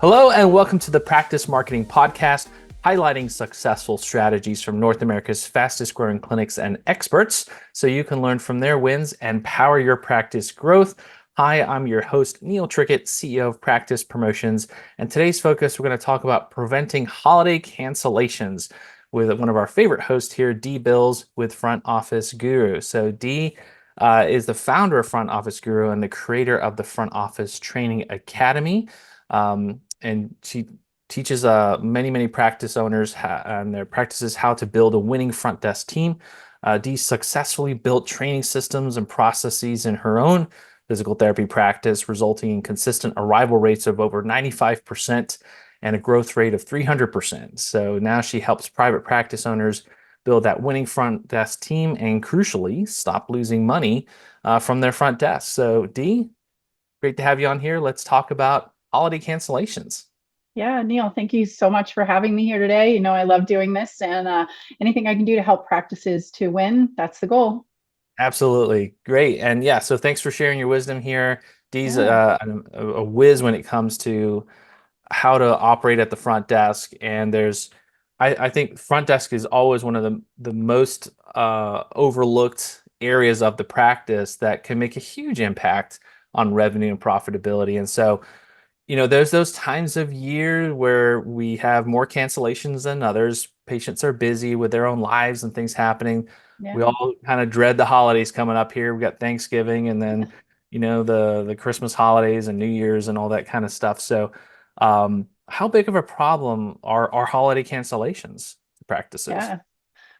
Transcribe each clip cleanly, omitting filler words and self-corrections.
Hello, and welcome to the Practice Marketing Podcast, highlighting successful strategies from North America's fastest growing clinics and experts so you can learn from their wins and power your practice growth. Hi, I'm your host, Neil Trickett, CEO of Practice Promotions. And today's focus, we're going to talk about preventing holiday cancellations with one of our favorite hosts here, Dee Bills with Front Office Guru. So Dee is the founder of Front Office Guru and the creator of the Front Office Training Academy. And she teaches many practice owners and their practices how to build a winning front desk team. Dee successfully built training systems and processes in her own physical therapy practice, resulting in consistent arrival rates of over 95% and a growth rate of 300%. So now she helps private practice owners build that winning front desk team and, crucially, stop losing money from their front desk. So Dee, great to have you on here. Let's talk about holiday cancellations. Yeah, Neil, thank you so much for having me here today. You know, I love doing this, and anything I can do to help practices to win, that's the goal. Absolutely. Great. And yeah, so thanks for sharing your wisdom here. Dee's Yeah, a whiz when it comes to how to operate at the front desk. And I think front desk is always one of the most overlooked areas of the practice that can make a huge impact on revenue and profitability. And so, there's those times of year where we have more cancellations than others. Patients are busy with their own lives and things happening. We yeah. all kind of dread the holidays coming up here. We got Thanksgiving and then, the Christmas holidays and New Year's and all that kind of stuff. So, how big of a problem are holiday cancellations practices? Yeah.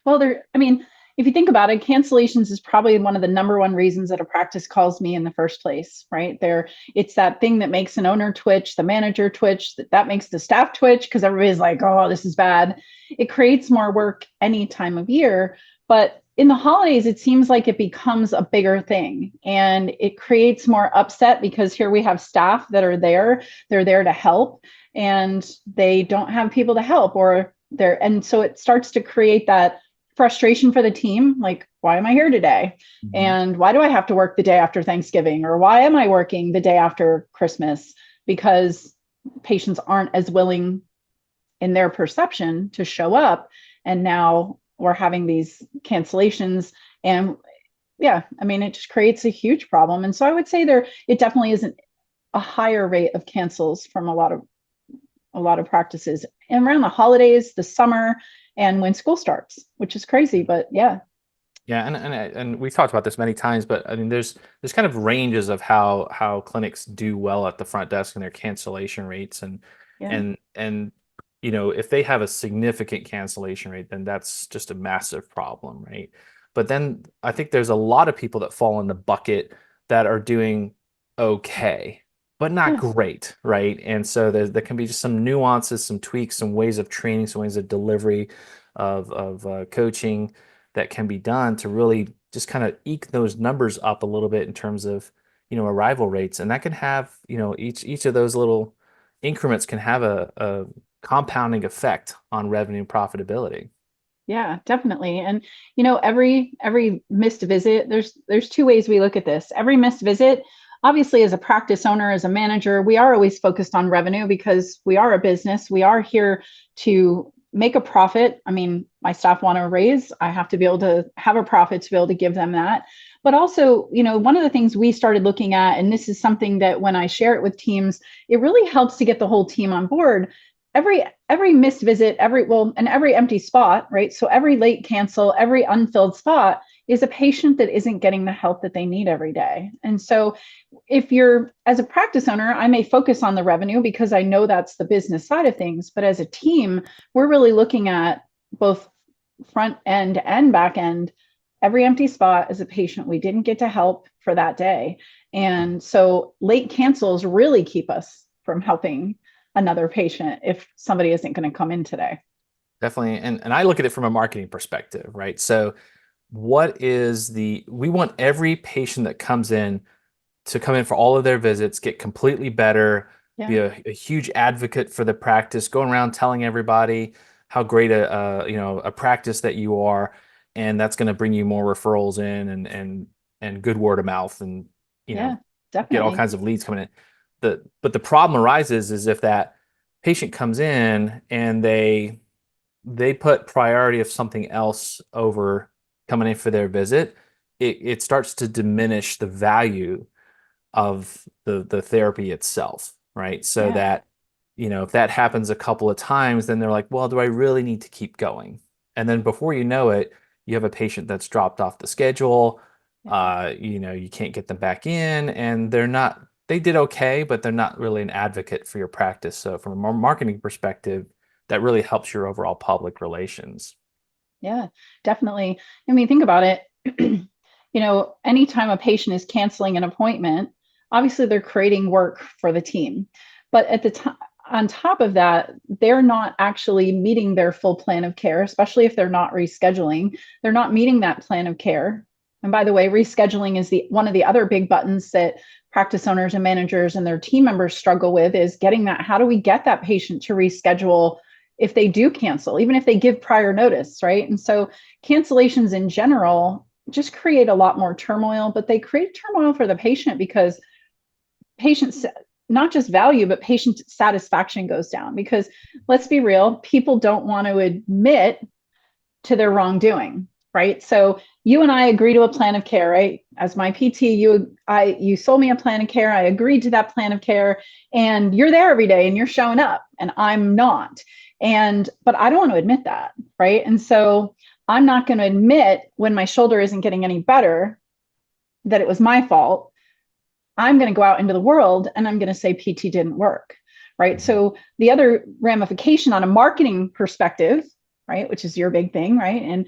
Well, I mean, if you think about it, cancellations is probably one of the number one reasons that a practice calls me in the first place, right? It's that thing that makes an owner twitch, the manager twitch, that makes the staff twitch because everybody's like, oh, this is bad. It creates more work any time of year. But in the holidays, it seems like it becomes a bigger thing and it creates more upset because here we have staff that are there, they're there to help and they don't have people to help and so it starts to create that frustration for the team, like, why am I here today? Mhm. And why do I have to work the day after Thanksgiving? Or why am I working the day after Christmas? Because patients aren't as willing in their perception to show up. And now we're having these cancellations. And yeah, I mean, it just creates a huge problem. And so I would say it definitely isn't a higher rate of cancels from a lot of practices and around the holidays, the summer, and when school starts, which is crazy, but yeah. Yeah, and we've talked about this many times, but I mean, there's kind of ranges of how clinics do well at the front desk and their cancellation rates, Yeah. and if they have a significant cancellation rate, then that's just a massive problem, right? But then I think there's a lot of people that fall in the bucket that are doing okay, but not Yeah. great, right? And so there can be just some nuances, some tweaks, some ways of training, some ways of delivery of coaching that can be done to really just kind of eke those numbers up a little bit in terms of arrival rates, and that can have each of those little increments can have a compounding effect on revenue and profitability. Yeah, definitely. And every missed visit, there's two ways we look at this. Every missed visit, obviously as a practice owner, as a manager, we are always focused on revenue because we are a business. We are here to make a profit. I mean, my staff want to raise, I have to be able to have a profit to be able to give them that. But also, one of the things we started looking at, and this is something that when I share it with teams, it really helps to get the whole team on board. Every missed visit, and every empty spot, right? So every late cancel, every unfilled spot is a patient that isn't getting the help that they need every day. And so if you're as a practice owner, I may focus on the revenue because I know that's the business side of things, but as a team, we're really looking at both front end and back end. Every empty spot is a patient we didn't get to help for that day. And so late cancels really keep us from helping another patient if somebody isn't going to come in today. Definitely. And I look at it from a marketing perspective, right? So we want every patient that comes in to come in for all of their visits, get completely better, Yeah. be a huge advocate for the practice, going around telling everybody how great a practice that you are, and that's going to bring you more referrals in and good word of mouth, and you Yeah, know get all definitely. kinds of leads coming in. But the problem arises is if that patient comes in and they put priority of something else over coming in for their visit, it starts to diminish the value of the therapy itself, right? So Yeah. that, if that happens a couple of times, then they're like, well, do I really need to keep going? And then before you know it, you have a patient that's dropped off the schedule. Yeah. You can't get them back in, and they did okay, but they're not really an advocate for your practice. So from a marketing perspective, that really helps your overall public relations. Yeah, definitely. I mean, think about it. Anytime a patient is canceling an appointment, obviously they're creating work for the team. But at the time, on top of that, they're not actually meeting their full plan of care, especially if they're not rescheduling. They're not meeting that plan of care. And by the way, rescheduling is the one of the other big buttons that practice owners and managers and their team members struggle with is getting that. How do we get that patient to reschedule if they do cancel, even if they give prior notice, right? And so cancellations in general just create a lot more turmoil, but they create turmoil for the patient because patients, not just value, but patient satisfaction goes down because let's be real, people don't want to admit to their wrongdoing, right? So you and I agree to a plan of care, right? As my PT, you sold me a plan of care. I agreed to that plan of care, and you're there every day, and you're showing up, and I'm not. But I don't want to admit that, right? And so I'm not going to admit when my shoulder isn't getting any better that it was my fault. I'm going to go out into the world and I'm going to say PT didn't work, right? So the other ramification on a marketing perspective, right, which is your big thing, right, and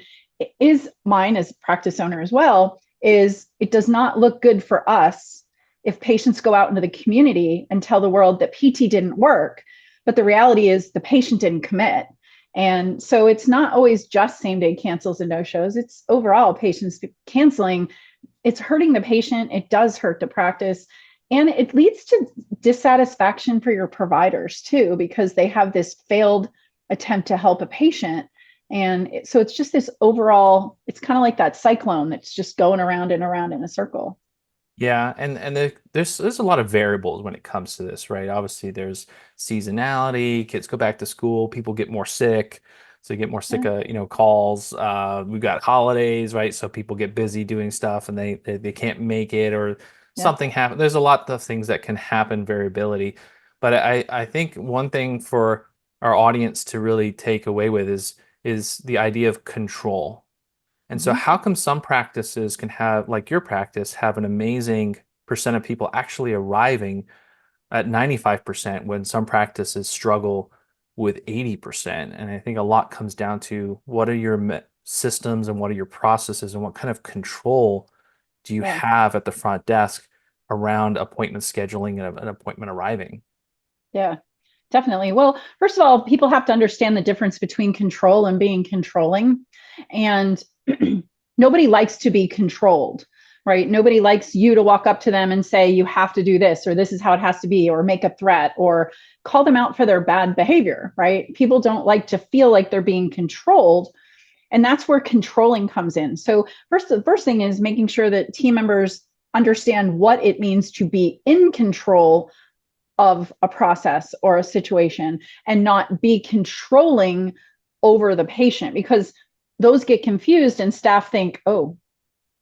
is mine as a practice owner as well, is it does not look good for us if patients go out into the community and tell the world that PT didn't work, but the reality is the patient didn't commit. And so it's not always just same day cancels and no shows. It's overall patients canceling. It's hurting the patient. It does hurt the practice. And it leads to dissatisfaction for your providers too, because they have this failed attempt to help a patient. And so it's just this overall, it's kind of like that cyclone that's just going around and around in a circle. Yeah, and there's a lot of variables when it comes to this, right? Obviously, there's seasonality. Kids go back to school. People get more sick, so you get more sick Yeah. calls. We've got holidays, right? So people get busy doing stuff, and they can't make it, or Yep. something happen. There's a lot of things that can happen, variability. But I think one thing for our audience to really take away with is the idea of control. And so Mm-hmm. how come some practices can have, like your practice, have an amazing percent of people actually arriving at 95% when some practices struggle with 80%? And I think a lot comes down to what are your systems and what are your processes and what kind of control do you Yeah. have at the front desk around appointment scheduling and an appointment arriving? Yeah. Definitely. Well, first of all, people have to understand the difference between control and being controlling. And nobody likes to be controlled, right? Nobody likes you to walk up to them and say, you have to do this, or this is how it has to be, or make a threat, or call them out for their bad behavior, right? People don't like to feel like they're being controlled. And that's where controlling comes in. So, the first thing is making sure that team members understand what it means to be in control of a process or a situation and not be controlling over the patient because those get confused and staff think, oh,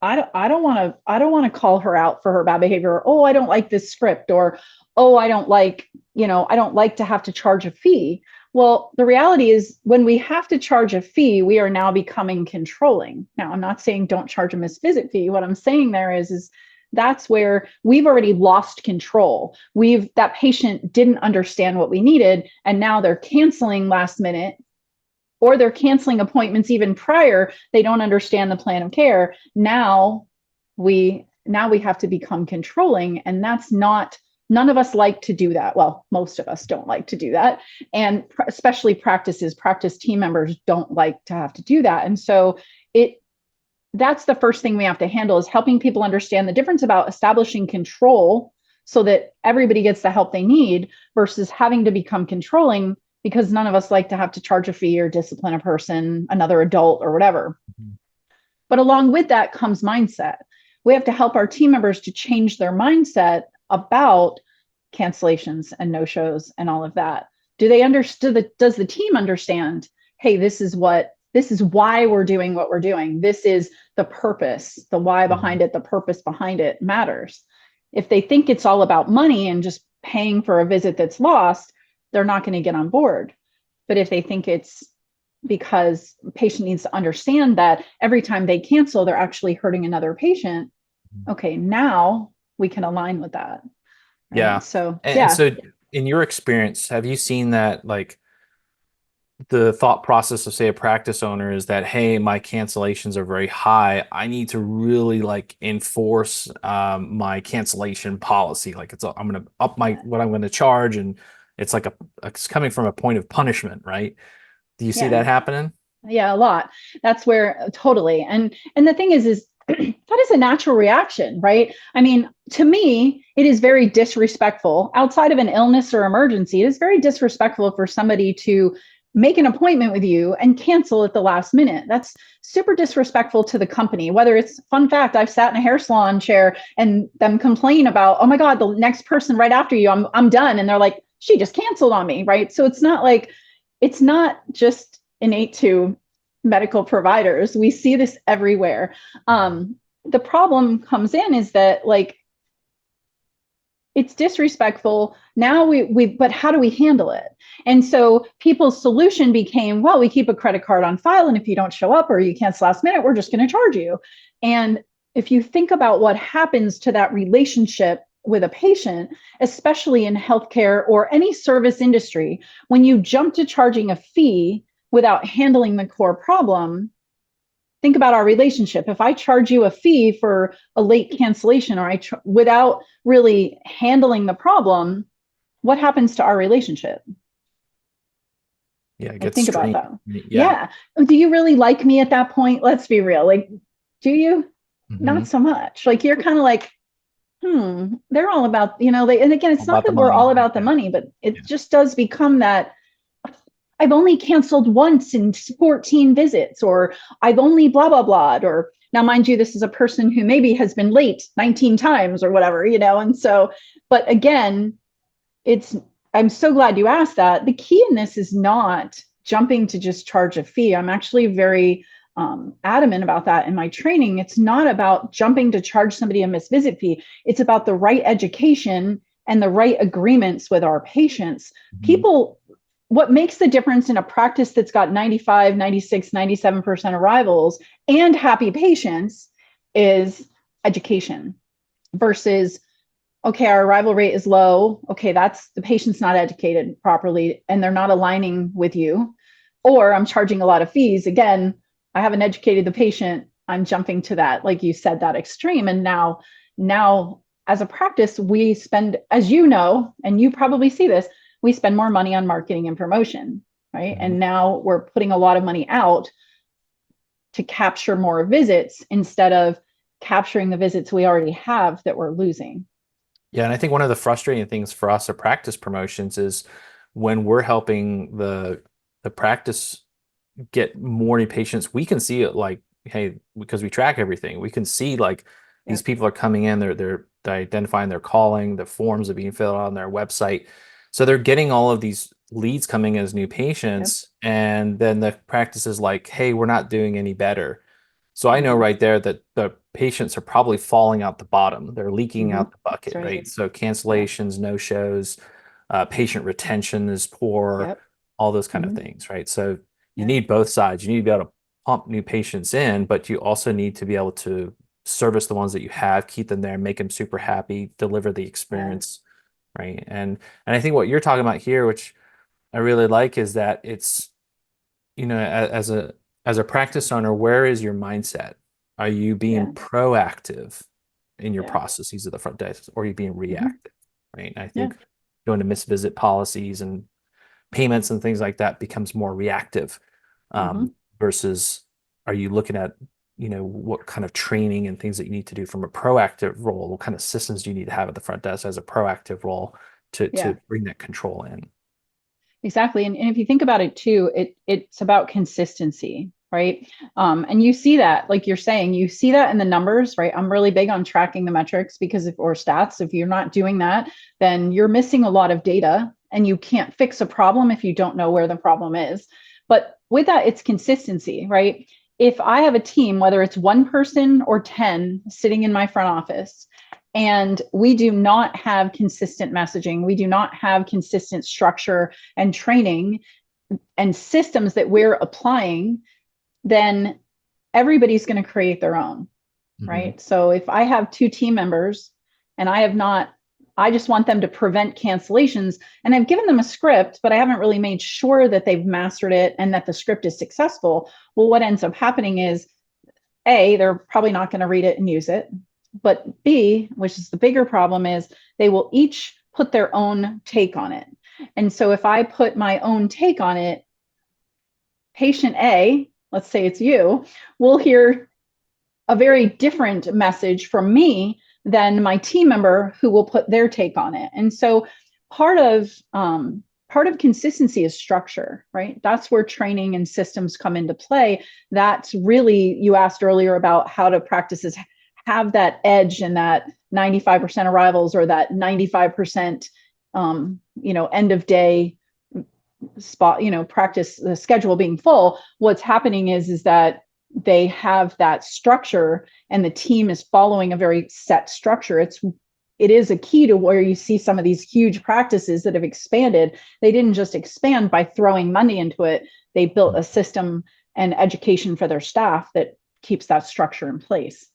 I don't want to call her out for her bad behavior. Or, oh, I don't like this script, or oh, I don't like, I don't like to have to charge a fee. Well, the reality is when we have to charge a fee, we are now becoming controlling. Now, I'm not saying don't charge a missed visit fee. What I'm saying there is that's where we've already lost control. That patient didn't understand what we needed, and now they're canceling last minute or they're canceling appointments even prior. They don't understand the plan of care. Now we have to become controlling, and that's not, none of us like to do that. Well, most of us don't like to do that, and especially practice team members don't like to have to do that. And so it that's the first thing we have to handle, is helping people understand the difference about establishing control so that everybody gets the help they need versus having to become controlling, because none of us like to have to charge a fee or discipline a person, another adult, or whatever. But along with that comes mindset. We have to help our team members to change their mindset about cancellations and no shows and all of that. Do they understand that? Does the team understand, hey, this is why we're doing what we're doing. This is the purpose, the why Mhm. behind it, the purpose behind it matters. If they think it's all about money and just paying for a visit that's lost, they're not going to get on board. But if they think it's because a patient needs to understand that every time they cancel, they're actually hurting another patient, okay, now we can align with that. Right. Yeah. So, And yeah, so in your experience, have you seen that like the thought process of say a practice owner is that, hey, my cancellations are very high. I need to really like enforce my cancellation policy. Like I'm going to up my yeah, what I'm going to charge, and it's like it's coming from a point of punishment, right? Do you see yeah, that happening? yeah, a lot. That's where totally. And the thing is that is a natural reaction, right? I mean, to me, it is very disrespectful outside of an illness or emergency. It is very disrespectful for somebody to make an appointment with you and cancel at the last minute. That's super disrespectful to the company. Whether it's fun fact, I've sat in a hair salon chair and them complain about, oh my God, the next person right after you, I'm done. And they're like, she just canceled on me, right? So it's not just innate to medical providers. We see this everywhere. The problem comes in is that like it's disrespectful. Now but how do we handle it? And so people's solution became, well, we keep a credit card on file, and if you don't show up or you cancel last minute, we're just going to charge you. And if you think about what happens to that relationship with a patient, especially in healthcare or any service industry, when you jump to charging a fee without handling the core problem, think about our relationship. If I charge you a fee for a late cancellation or without really handling the problem, what happens to our relationship? Yeah, it Like, gets think about strained. that. Yeah. Yeah. Do you really like me at that point? Let's be real. Like, do you? Not Hmm. so much. Like, you're kind of like, they're all about, and again, All it's not about the that we're money. all about the Yeah. money, but Yeah. it just does become that I've only canceled once in 14 visits, or I've only blah, blah, blah. Or now, mind you, this is a person who maybe has been late 19 times or whatever, And so, but again, it's, I'm so glad you asked that. The key in this is not jumping to just charge a fee. I'm actually very adamant about that in my training. It's not about jumping to charge somebody a missed visit fee. It's about the right education and the right agreements with our patients. Mhm. People, what makes the difference in a practice that's got 95, 96, 97% arrivals and happy patients is education versus, okay, our arrival rate is low. Okay, that's the patient's not educated properly and they're not aligning with you. Or I'm charging a lot of fees. Again, I haven't educated the patient. I'm jumping to that, like you said, that extreme. And now as a practice, we spend, as you know, and you probably see this, we spend more money on marketing and promotion, right? Mhm. And now we're putting a lot of money out to capture more visits instead of capturing the visits we already have that we're losing. Yeah, and I think one of the frustrating things for us at practice promotions is when we're helping the practice get more new patients, we can see it like, hey, because we track everything, we can see like these Yep. people are coming in, they're identifying, they're calling, the forms are being filled out on their website. So they're getting all of these leads coming as new Yep. patients, and then the practice is like, hey, we're not doing any better. So I know Mm-hmm. right there that the patients are probably falling out the bottom. They're leaking Mm-hmm. out the That's bucket, right. right? So Yeah. cancellations, no shows, patient retention is poor, Yep. all those kind of Mm-hmm. things, right? So you Yeah. need both sides. You need to be able to pump new patients in, but you also need to be able to service the ones that you have, keep them there, make them super happy, deliver the Yeah. experience, right? And I think what you're talking about here, which I really like, is that it's as a practice owner, where is your mindset? Are you being Yeah. proactive in your Yeah. processes at the front desk, or are you being Mm-hmm. reactive? Right. And I Yeah. think going to miss visit policies and payments and things like that becomes more reactive, Mm-hmm. um, versus are you looking at, what kind of training and things that you need to do from a proactive role? What kind of systems do you need to have at the front desk as a proactive role to Yeah. bring that control in? Exactly. And if you think about it too, it's about consistency, right? And you see that, like you're saying, you see that in the numbers, right? I'm really big on tracking the metrics because or stats. If you're not doing that, then you're missing a lot of data. and you can't fix a problem if you don't know where the problem is. But with that, it's consistency, right? If I have a team, whether it's one person or 10 sitting in my front office, and we do not have consistent messaging, we do not have consistent structure and training and systems that we're applying, then everybody's going to create their own, right? So if I have 2 team members and I just want them to prevent cancellations, and I've given them a script, but I haven't really made sure that they've mastered it and that the script is successful. Well, what ends up happening is A, they're probably not going to read it and use it. But B, which is the bigger problem, is they will each put their own take on it. And so if I put my own take on it, patient A, let's say it's you, will hear a very different message from me than my team member who will put their take on it. And so part of consistency is structure, right? That's where training and systems come into play. That's really, you asked earlier about how do practices have that edge and that 95% arrivals or that 95% end of day spot, practice, the schedule being full. What's happening is that they have that structure and the team is following a very set structure. It is a key to where you see some of these huge practices that have expanded. They didn't just expand by throwing money into it. They built a system and education for their staff that keeps that structure in place.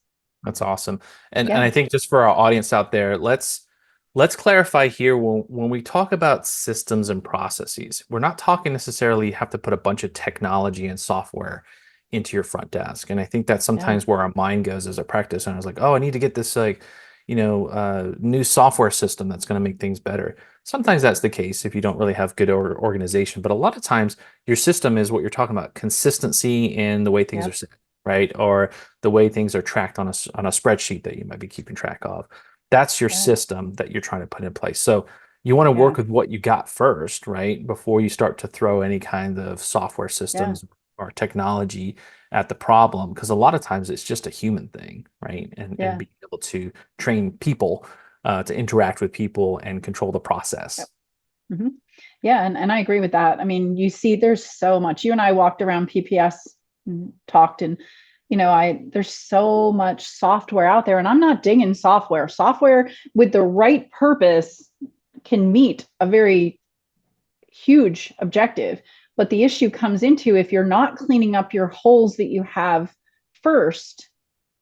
That's awesome. And I think just for our audience out there, let's clarify here when we talk about systems and processes, we're not talking necessarily you have to put a bunch of technology and software into your front desk. And I think that's sometimes where our mind goes as a practice owner. It's like, oh, I need to get this new software system that's going to make things better. Sometimes that's the case if you don't really have good organization, but a lot of times your system is what you're talking about, consistency in the way things are set, right? Or the way things are tracked on a spreadsheet that you might be keeping track of. That's your system that you're trying to put in place. So you want to work with what you got first, right? Before you start to throw any kind of software systems or technology at the problem, because a lot of times it's just a human thing, right? And being able to train people to interact with people and control the process. Mm-hmm. Yeah, and I agree with that. I mean, you see, there's so much. You and I walked around PPS and talked, and there's so much software out there, and I'm not dinging software. Software with the right purpose can meet a very huge objective. But the issue comes into if you're not cleaning up your holes that you have first,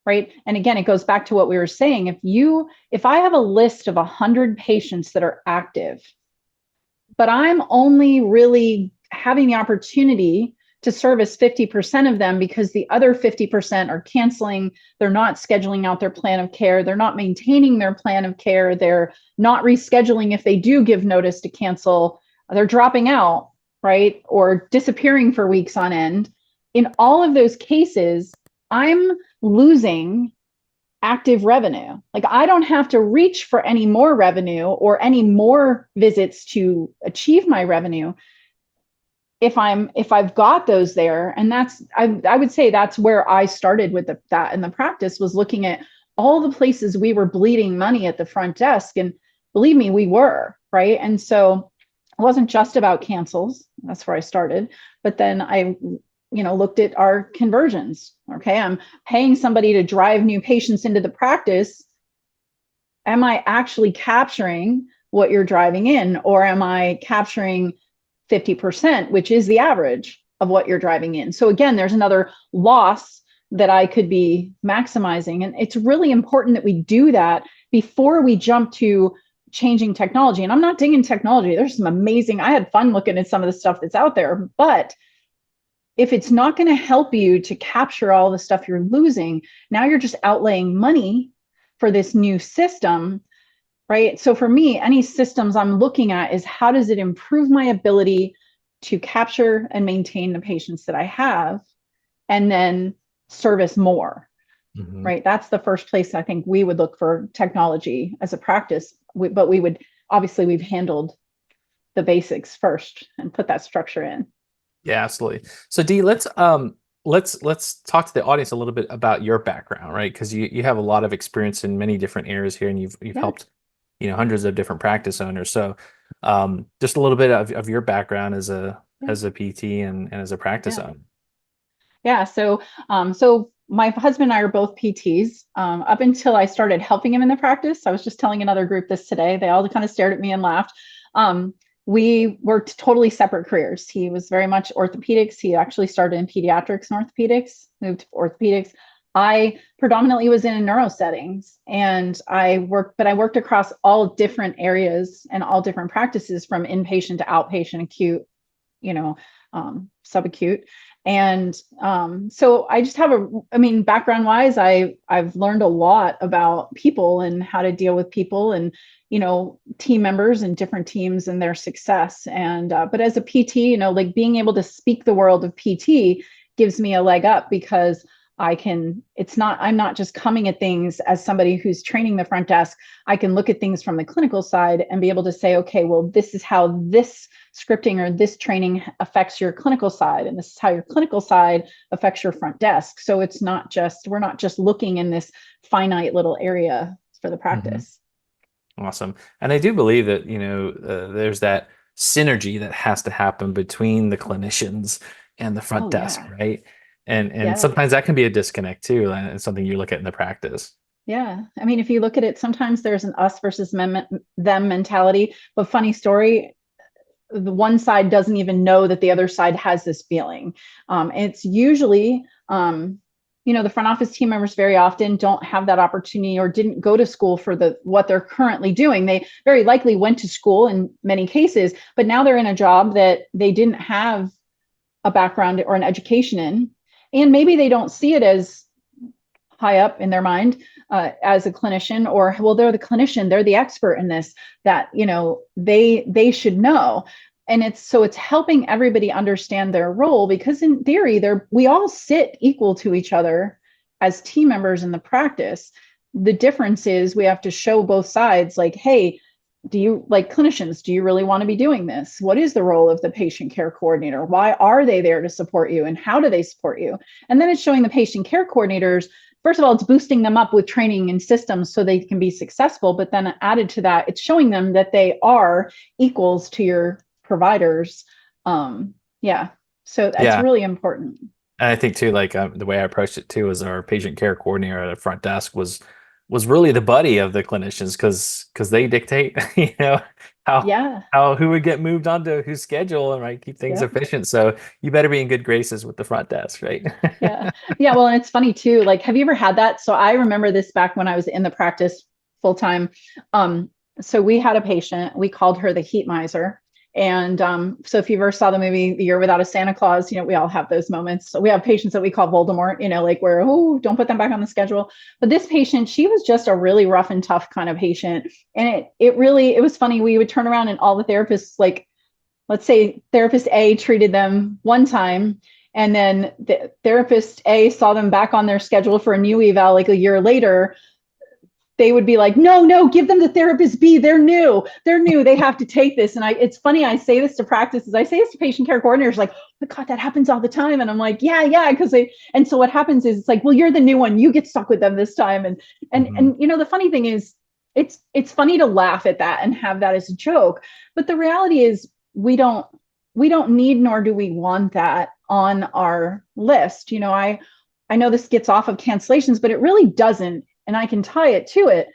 right? And again, it goes back to what we were saying. If I have a list of 100 patients that are active, but I'm only really having the opportunity to service 50% of them because the other 50% are canceling, they're not scheduling out their plan of care, they're not maintaining their plan of care, they're not rescheduling if they do give notice to cancel, they're dropping out, right? Or disappearing for weeks on end. In all of those cases, I'm losing active revenue. Like I don't have to reach for any more revenue or any more visits to achieve my revenue if I've got those there. And that's I would say that's where I started with that in the practice, was looking at all the places we were bleeding money at the front desk. And believe me, we were, right? And so it wasn't just about cancels. That's where I started. But then I looked at our conversions. Okay, I'm paying somebody to drive new patients into the practice. Am I actually capturing what you're driving in, or am I capturing 50%, which is the average of what you're driving in? So again, there's another loss that I could be maximizing. And it's really important that we do that before we jump to changing technology. And I'm not dinging technology. There's some amazing, I had fun looking at some of the stuff that's out there, but if it's not going to help you to capture all the stuff you're losing, now you're just outlaying money for this new system, right? So for me, any systems I'm looking at is how does it improve my ability to capture and maintain the patients that I have and then service more, right? That's the first place I think we would look for technology as a practice, but we would, obviously we've handled the basics first and put that structure in. Yeah, absolutely. So Dee, let's talk to the audience a little bit about your background, right? Because you have a lot of experience in many different areas here, and you've helped hundreds of different practice owners. So Just a little bit of your background Yeah. as a PT and as a practice Yeah. owner. Yeah. So my husband and I are both PTs. Up until I started helping him in the practice, I was just telling another group this today. They all kind of stared at me and laughed. We worked totally separate careers. He was very much orthopedics. He actually started in pediatrics and orthopedics, moved to orthopedics. I predominantly was in neuro settings, and but I worked across all different areas and all different practices, from inpatient to outpatient, acute, you know, subacute. And so I just have I mean, background wise, I've learned a lot about people and how to deal with people and, team members and different teams and their success. And, but as a PT, like being able to speak the world of PT gives me a leg up, because I'm not just coming at things as somebody who's training the front desk. I can look at things from the clinical side and be able to say, okay, well, this is how this scripting or this training affects your clinical side, and this is how your clinical side affects your front desk. So we're not just looking in this finite little area for the Mhm. practice. Awesome. And I do believe that, there's that synergy that has to happen between the clinicians and the front Oh desk, yeah. right? And Yeah. sometimes that can be a disconnect too, and it's something you look at in the practice. Yeah. I mean, if you look at it, sometimes there's an us versus them mentality. But funny story, the one side doesn't even know that the other side has this feeling. It's usually, the front office team members very often don't have that opportunity or didn't go to school for what they're currently doing. They very likely went to school in many cases, but now they're in a job that they didn't have a background or an education in. And maybe they don't see it as high up in their mind as a clinician, or, well, they're the clinician, they're the expert in this, that they should know. And it's helping everybody understand their role, because in theory we all sit equal to each other as team members in the practice. The difference is we have to show both sides, like, hey, do you, like clinicians, do you really want to be doing this? What is the role of the patient care coordinator? Why are they there to support you, and how do they support you? And then it's showing the patient care coordinators, first of all, it's boosting them up with training and systems so they can be successful. But then added to that, it's showing them that they are equals to your providers. Yeah. So that's Yeah. really important. And I think too, like the way I approached it too, is our patient care coordinator at the front desk was really the buddy of the clinicians, because they dictate, how Yeah. who would get moved onto whose schedule and right keep things Yep. efficient. So you better be in good graces with the front desk, right? Yeah. Yeah. Well, and it's funny too. Like, have you ever had that? So I remember this back when I was in the practice full time. Um, so we had a patient, we called her the heat miser. And so if you ever saw the movie The Year Without a Santa Claus, we all have those moments. So we have patients that we call Voldemort, like where, oh, don't put them back on the schedule. But this patient, she was just a really rough and tough kind of patient. And it was funny. We would turn around and all the therapists, like, let's say therapist A treated them one time, and then the therapist A saw them back on their schedule for a new eval like a year later. They would be like, no, no, give them the therapist B. They're new. They have to take this. And it's funny. I say this to practices. I say this to patient care coordinators, like, oh God, that happens all the time. And I'm like, yeah, yeah. And so what happens is, it's like, well, you're the new one. You get stuck with them this time. Mhm. The funny thing is, it's funny to laugh at that and have that as a joke. But the reality is, we don't need, nor do we want that on our list. I know this gets off of cancellations, but it really doesn't. And I can tie it to it.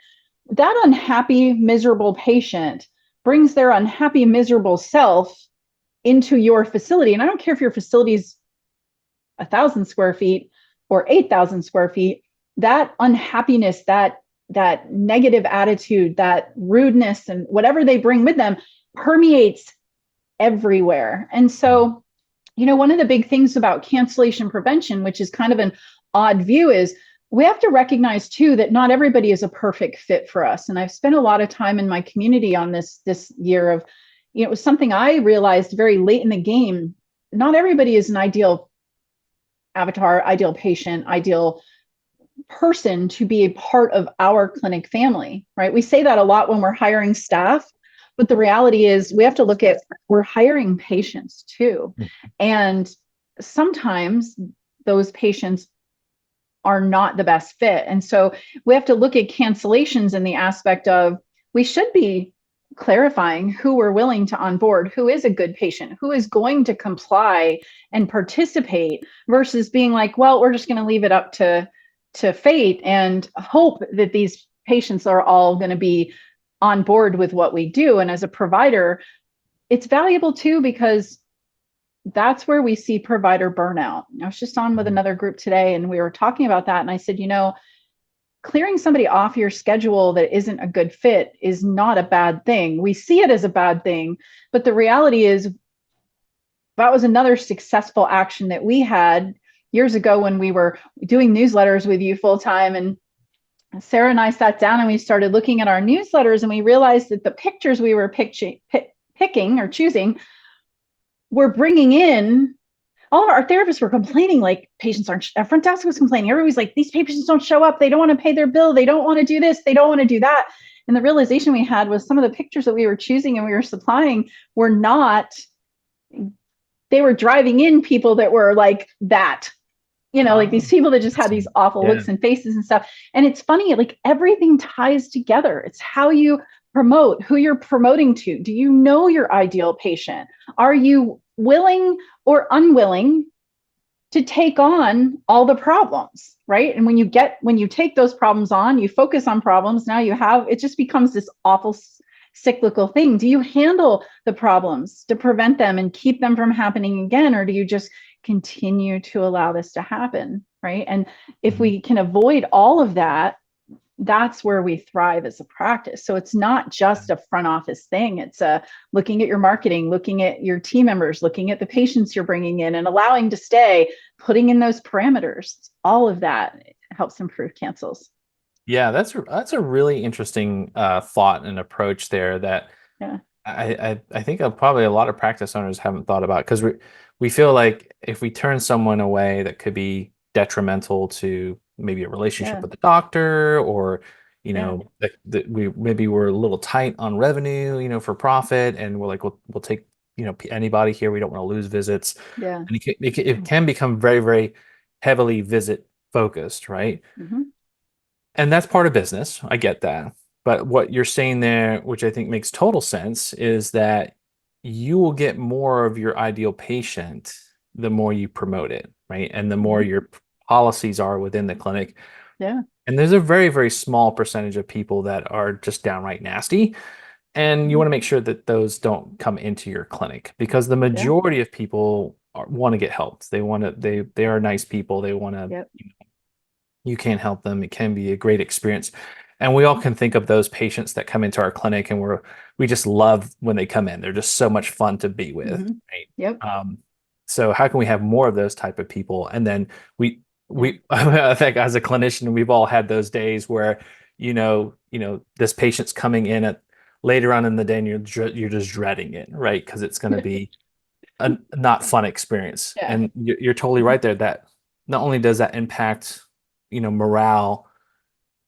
That unhappy, miserable patient brings their unhappy, miserable self into your facility. And I don't care if your facility is 1,000 square feet or 8,000 square feet, that unhappiness, that negative attitude, that rudeness, and whatever they bring with them permeates everywhere. And so, one of the big things about cancellation prevention, which is kind of an odd view, is we have to recognize too that not everybody is a perfect fit for us. And I've spent a lot of time in my community on this year of, it was something I realized very late in the game. Not everybody is an ideal avatar, ideal patient, ideal person to be a part of our clinic family, right? We say that a lot when we're hiring staff, but the reality is we have to look at, we're hiring patients too. And sometimes those patients are not the best fit. And so we have to look at cancellations in the aspect of, we should be clarifying who we're willing to onboard, who is a good patient, who is going to comply and participate, versus being like, well, we're just going to leave it up to fate and hope that these patients are all going to be on board with what we do. And as a provider, it's valuable too, because that's where we see provider burnout. I was just on with another group today and we were talking about that. And I said, clearing somebody off your schedule that isn't a good fit is not a bad thing. We see it as a bad thing, but the reality is that was another successful action that we had years ago when we were doing newsletters with you full time. And Sarah and I sat down and we started looking at our newsletters, and we realized that the pictures we were picking or choosing were bringing in, all of our therapists were complaining, like patients aren't, our front desk was complaining. Everybody's like, these patients don't show up. They don't want to pay their bill. They don't want to do this. They don't want to do that. And the realization we had was some of the pictures that we were choosing and we were supplying were not, they were driving in people that were like that, like these people that just had these awful looks and faces and stuff. And it's funny, like everything ties together. It's how you promote, who you're promoting to. Do you know your ideal patient? Are you willing or unwilling to take on all the problems, right? And when you take those problems on, you focus on problems, now it just becomes this awful cyclical thing. Do you handle the problems to prevent them and keep them from happening again? Or do you just continue to allow this to happen, right? And if we can avoid all of that, that's where we thrive as a practice. So it's not just a front office thing. It's looking at your marketing, looking at your team members, looking at the patients you're bringing in and allowing to stay, putting in those parameters. All of that helps improve cancels. Yeah, that's a really interesting thought and approach there that Yeah. I think probably a lot of practice owners haven't thought about, because we feel like if we turn someone away that could be detrimental to maybe a relationship with the doctor, or that we're a little tight on revenue, for profit, and we're like, we'll take anybody here. We don't want to lose visits. Yeah. And it can become very, very heavily visit focused, right? Mm-hmm. And that's part of business. I get that. But what you're saying there, which I think makes total sense, is that you will get more of your ideal patient the more you promote it, right? And the more your policies are within the clinic. Yeah. And there's a very, very small percentage of people that are just downright nasty. And you want to make sure that those don't come into your clinic, because the majority of people want to get helped. They are nice people. They want to, you can't help them. It can be a great experience. And we all can think of those patients that come into our clinic and we just love when they come in. They're just so much fun to be with. Right? Yep. So how can we have more of those type of people? And then I think as a clinician, we've all had those days where, this patient's coming in at later on in the day and you're just dreading it, right? Because it's going to be a not fun experience. Yeah. And you're totally right there, that not only does that impact, morale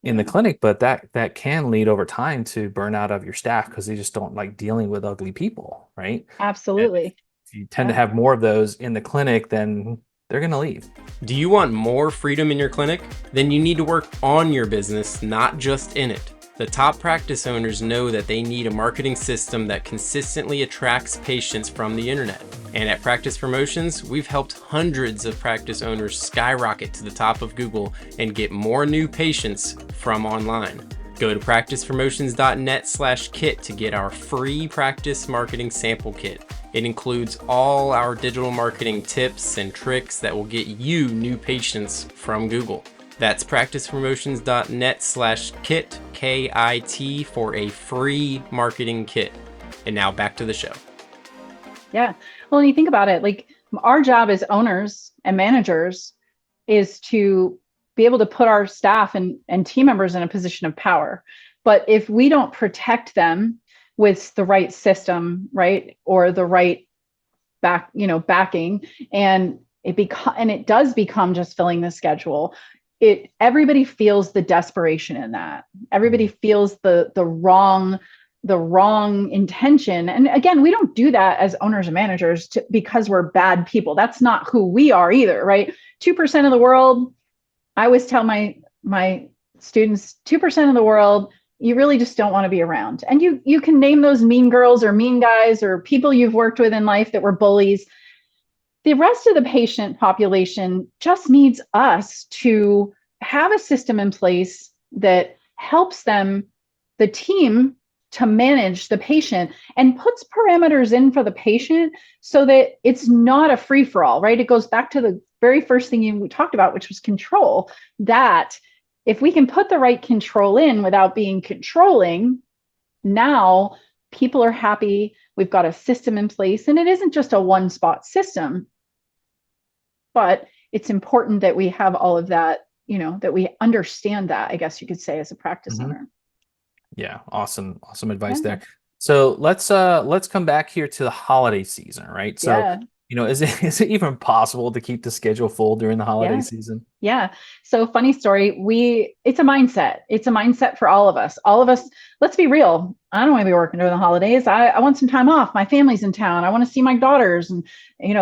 in the clinic, but that can lead over time to burnout of your staff, because they just don't like dealing with ugly people, right? Absolutely. And if you tend to have more of those in the clinic, then they're going to leave. Do you want more freedom in your clinic? Then you need to work on your business, not just in it. The top practice owners know that they need a marketing system that consistently attracts patients from the internet. And at Practice Promotions, we've helped hundreds of practice owners skyrocket to the top of Google and get more new patients from online. Go to practicepromotions.net/kit to get our free practice marketing sample kit. It includes all our digital marketing tips and tricks that will get you new patients from Google. That's practicepromotions.net/kit, KIT, for a free marketing kit. And now back to the show. Yeah. Well, when you think about it, like our job as owners and managers is to be able to put our staff and team members in a position of power. But if we don't protect them with the right system, right, or the right backing, and it does become just filling the schedule, everybody feels the desperation in that. Everybody feels the wrong intention. And again, we don't do that as owners and managers because we're bad people. That's not who we are either, right? 2% of the world, I always tell my students, 2% of the world you really just don't want to be around. And you can name those mean girls or mean guys or people you've worked with in life that were bullies. The rest of the patient population just needs us to have a system in place that helps them, the team, to manage the patient and puts parameters in for the patient so that it's not a free for all, right? It goes back to the very first thing we talked about, which was control. That if we can put the right control in without being controlling, now people are happy. We've got a system in place, and it isn't just a one spot system, but it's important that we have all of that, that we understand that, I guess you could say, as a practice owner. Yeah, awesome advice Yeah. there. So let's come back here to the holiday season, right? So, Yeah. is it even possible to keep the schedule full during the holiday season? Yeah. So funny story. It's a mindset. It's a mindset for all of us. All of us, let's be real. I don't want to be working during the holidays. I want some time off. My family's in town. I want to see my daughters and,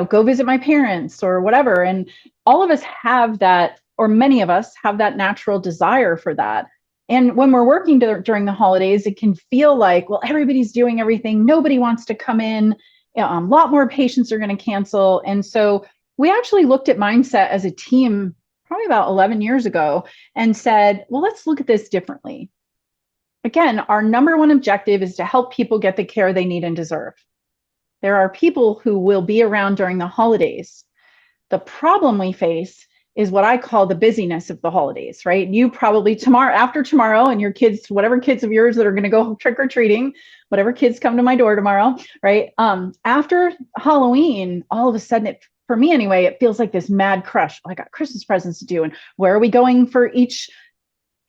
go visit my parents or whatever. And all of us have that, or many of us have that natural desire for that. And when we're working during the holidays, it can feel like, well, everybody's doing everything. Nobody wants to come in. A lot more patients are going to cancel. And so we actually looked at mindset as a team probably about 11 years ago and said, well, let's look at this differently. Again, our number one objective is to help people get the care they need and deserve. There are people who will be around during the holidays. The problem we face is what I call the busyness of the holidays, right? You probably after tomorrow, and your kids, whatever kids of yours that are going to go trick or treating, whatever kids come to my door tomorrow, right? After Halloween, all of a sudden, for me anyway, it feels like this mad crush. I got Christmas presents to do, and where are we going for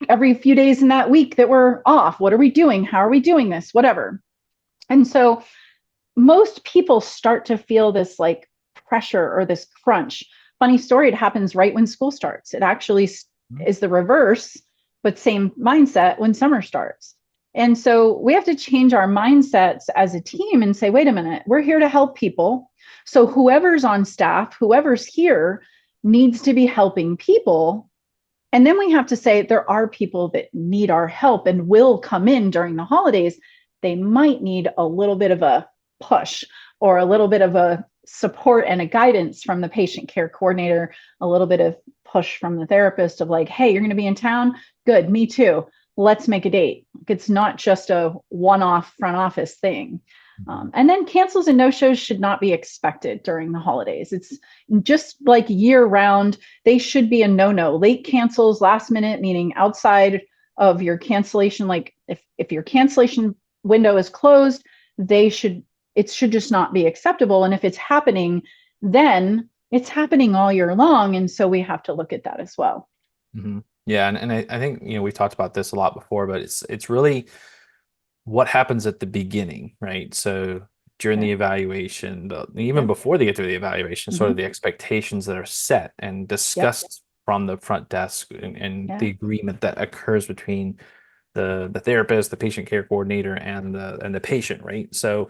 every few days in that week that we're off? What are we doing? How are we doing this? Whatever. And so most people start to feel this like pressure or this crunch. Funny story, it happens right when school starts. It actually is the reverse, but same mindset when summer starts. And so we have to change our mindsets as a team and say, wait a minute, we're here to help people. So whoever's on staff, whoever's here needs to be helping people. And then we have to say there are people that need our help and will come in during the holidays. They might need a little bit of a push or a little bit of a support and a guidance from the patient care coordinator, a little bit of push from the therapist of like, hey, you're going to be in town? Good, me too. Let's make a date. It's not just a one-off front office thing. And then cancels and no-shows should not be expected during the holidays. It's just like year-round. They should be a no-no. Late cancels, last minute, meaning outside of your cancellation, like if your cancellation window is closed, it should just not be acceptable. And if it's happening, then it's happening all year long. And so we have to look at that as well. Mm-hmm. Yeah. And I think, we've talked about this a lot before, but it's really what happens at the beginning, right? So during the evaluation, even before they get through the evaluation, sort of the expectations that are set and discussed from the front desk and the agreement that occurs between the therapist, the patient care coordinator, and the patient, right? So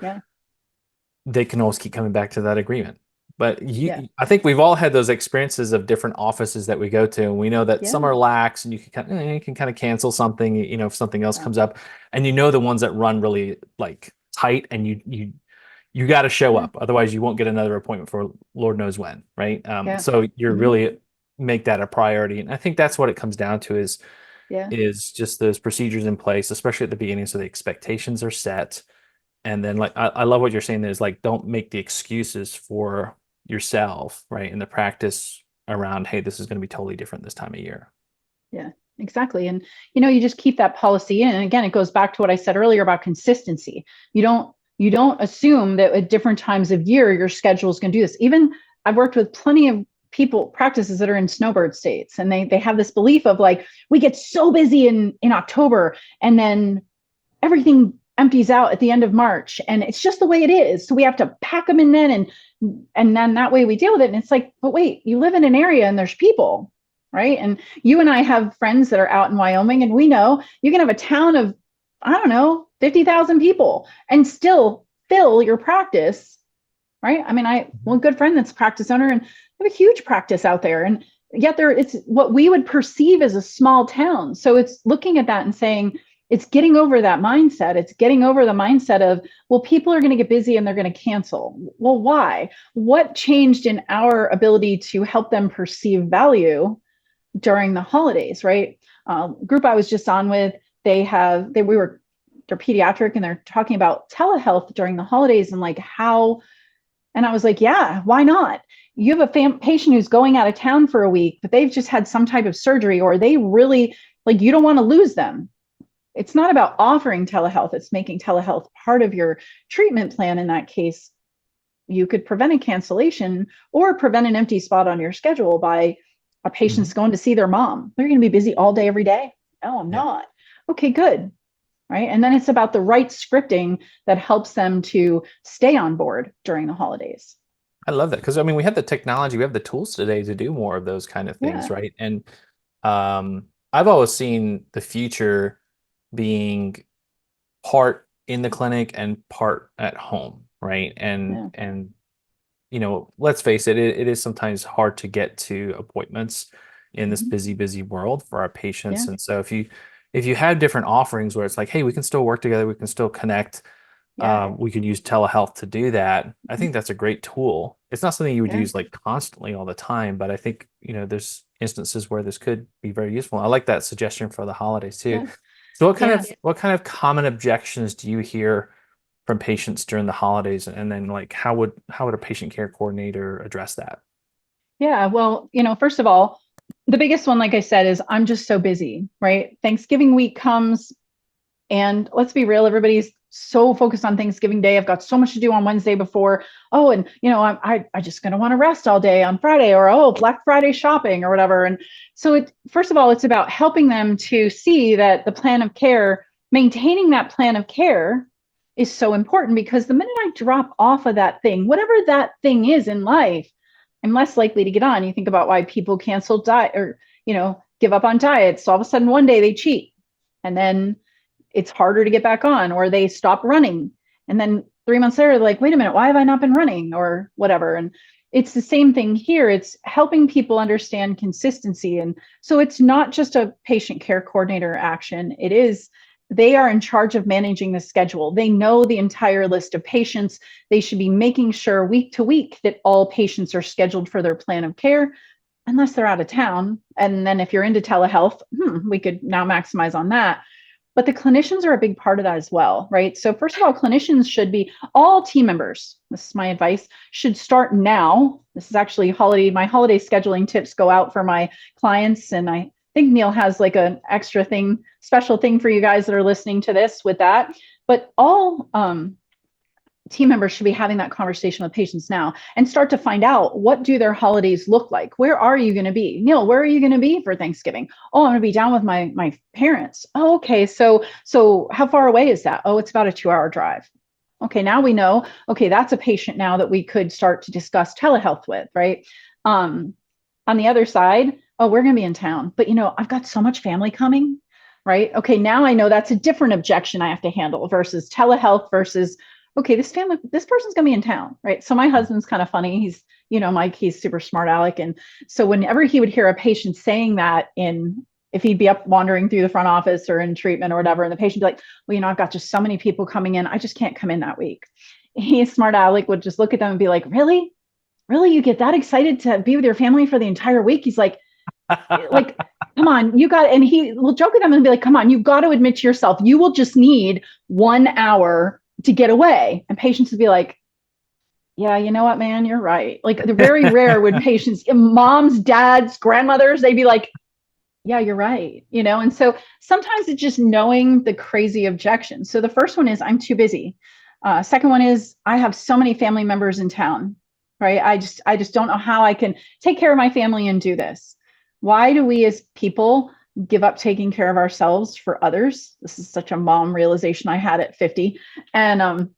they can always keep coming back to that agreement. But I think we've all had those experiences of different offices that we go to, and we know that some are lax, and you can kind of cancel something, if something else comes up, and the ones that run really like tight, and you got to show up, otherwise you won't get another appointment for Lord knows when, right? So you're really make that a priority, and I think that's what it comes down to is just those procedures in place, especially at the beginning, so the expectations are set. And then like I love what you're saying is like don't make the excuses for yourself, right? In the practice around, hey, this is going to be totally different this time of year. Yeah, exactly. And you just keep that policy in. And again, it goes back to what I said earlier about consistency. You don't assume that at different times of year your schedule is going to do this. Even I've worked with plenty of practices that are in snowbird states, and they have this belief of like, we get so busy in October and then everything empties out at the end of March, and it's just the way it is. So we have to pack them in then, and then that way we deal with it. And it's like, but wait, you live in an area and there's people, right? And you and I have friends that are out in Wyoming, and we know you can have a town of, I don't know, 50,000 people and still fill your practice, right? I mean, one good friend that's a practice owner, and they have a huge practice out there, and yet it's what we would perceive as a small town. So it's looking at that and saying, it's getting over that mindset. It's getting over the mindset of, well, people are going to get busy and they're going to cancel. Well, why? What changed in our ability to help them perceive value during the holidays, right? Group I was just on with, they're pediatric and they're talking about telehealth during the holidays and like how, and I was like, yeah, why not? You have a patient who's going out of town for a week, but they've just had some type of surgery, or they really, like, you don't want to lose them. It's not about offering telehealth, it's making telehealth part of your treatment plan. In that case, you could prevent a cancellation or prevent an empty spot on your schedule by a patient's going to see their mom. They're going to be busy all day, every day. No, I'm not. Okay, good. Right. And then it's about the right scripting that helps them to stay on board during the holidays. I love that because I mean we have the technology, we have the tools today to do more of those kind of things, Yeah. right? And I've always seen the future being part in the clinic and part at home, right? Yeah. And you know, let's face it, it is sometimes hard to get to appointments in this Mhm. busy world for our Yeah. patients. And so if you have different offerings where it's like, hey, we can still work together, we can still connect, Yeah. we could use telehealth to do that. I Mhm. think that's a great tool. It's not something you would Yeah. use like constantly all the time, but I think, you know, there's instances where this could be very useful. I like that suggestion for the holidays too. Yeah. So Yeah. what kind of common objections do you hear from patients during the holidays? And then like how would a patient care coordinator address that? Yeah. Well, first of all, the biggest one, like I said, is I'm just so busy, right? Thanksgiving week comes, and let's be real, everybody's so focused on Thanksgiving Day. I've got so much to do on Wednesday before. Oh, and I just gonna want to rest all day on Friday, or oh, Black Friday shopping or whatever. And so first of all, it's about helping them to see that the plan of care, maintaining that plan of care is so important, because the minute I drop off of that thing, whatever that thing is in life, I'm less likely to get on. You think about why people cancel diet, or give up on diets. So all of a sudden one day they cheat, and then it's harder to get back on, or they stop running. And then 3 months later, they're like, wait a minute, why have I not been running, or whatever? And it's the same thing here. It's helping people understand consistency. And so it's not just a patient care coordinator action. It is, they are in charge of managing the schedule. They know the entire list of patients. They should be making sure week to week that all patients are scheduled for their plan of care, unless they're out of town. And then if you're into telehealth, we could now maximize on that. But the clinicians are a big part of that as well, right? So first of all, clinicians should be, all team members, this is my advice, should start now. This is actually my holiday scheduling tips go out for my clients. And I think Neil has like an extra thing, special thing for you guys that are listening to this with that. But all team members should be having that conversation with patients now, and start to find out, what do their holidays look like? Where are you going to be? Neil, where are you going to be for Thanksgiving? Oh, I'm going to be down with my parents. Oh, okay. So how far away is that? Oh, it's about a 2-hour drive. Okay, now we know, okay, that's a patient now that we could start to discuss telehealth with, right? On the other side, oh, we're going to be in town, but I've got so much family coming, right? Okay, now I know that's a different objection I have to handle versus telehealth versus, okay, this person's going to be in town, right? So my husband's kind of funny. He's, Mike, he's super smart aleck. And so whenever he would hear a patient saying that, if he'd be up wandering through the front office or in treatment or whatever, and the patient would be like, well, I've got just so many people coming in, I just can't come in that week. He, smart aleck, would just look at them and be like, really? Really? You get that excited to be with your family for the entire week? He's like, come on, and he will joke with them and be like, come on, you've got to admit to yourself, you will just need 1 hour to get away. And patients would be like, yeah, you know what, man, you're right. Like, they're very rare when patients, moms, dads, grandmothers, they'd be like, yeah, you're right. And so sometimes it's just knowing the crazy objections. So the first one is, I'm too busy. Second one is, I have so many family members in town, right? I just don't know how I can take care of my family and do this. Why do we as people give up taking care of ourselves for others? This is such a mom realization I had at 50. And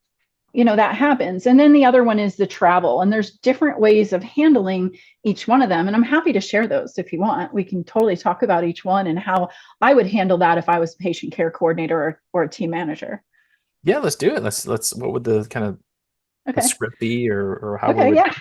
that happens. And then the other one is the travel. And there's different ways of handling each one of them. And I'm happy to share those if you want. We can totally talk about each one and how I would handle that if I was a patient care coordinator or a team manager. Yeah, let's do it. Let's what would the kind of the Okay. script be or how we Okay. would Yeah.